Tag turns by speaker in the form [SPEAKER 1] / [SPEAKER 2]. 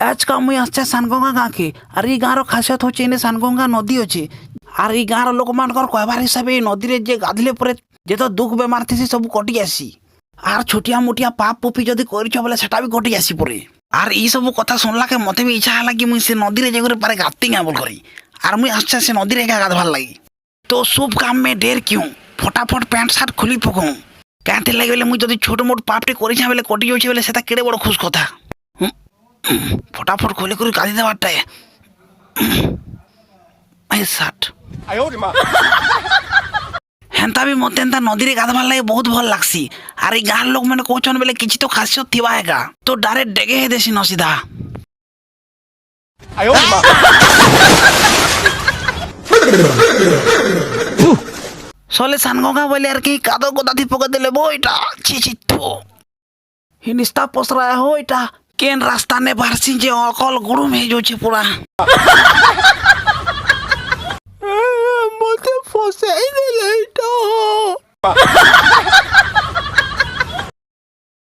[SPEAKER 1] আজকা মুই আসছে সানগঙ্গা গাঁকে আর এই গাঁর খাসিয়ত হচ্ছে এনে সানগঙ্গা নদী আছে আর এই গাঁর লোকমানকর কহবার হিসাবে এই নদীরে যে গাধলে পরে যে তো দুঃখ বেমার থিসি সবু কটি আসি আর ছোটিয়া মোটিয়া পাপ পুপি যদি করিছ বলে সেটা বি কটি আসি পরে আর এই সব কথা শুনলাকে মতে বি ইচ্ছা হলা কি মুই সে নদীরে যে করে পারে গাঁতি বল করি আর মুই আসছে সে নদীরে একা গাধবার লাগি তো শুভ কাম মে ঢের কিউ ফটাফট প্যান্ট শার্ট খুলি পকাও কাঁতে লাগি বলে মুই যদি ছোট মোট পাপটি করিছা বলে কটি যাচ্ছে বলে সেটা কেড়ে বড় খুশ কথা ফটাফট খুলে করে গাধি দেওয়ারটায় শার্ট হেন্তা বি মতে এন্তা নদীরে গাধবার লাগে বহুত ভাল লাগছি আর এই গাঁর লোক মানে কৌছন বলে কিছু তো খাসিয়ত থিবা একা তো ডাইরেক্ট ডেকে হে দেছি নসিধা সলে সানগঙ্গা বলে আর কি কাদো গোদাতি পকে দিলে বইটা ছি ছি থো হিনিস্তা পসরায় হইটা কেন রাস্তা নে বারছি যে অকল গরম হয়ে যাচ্ছে পুরা মতে ফসাই দিলে এটা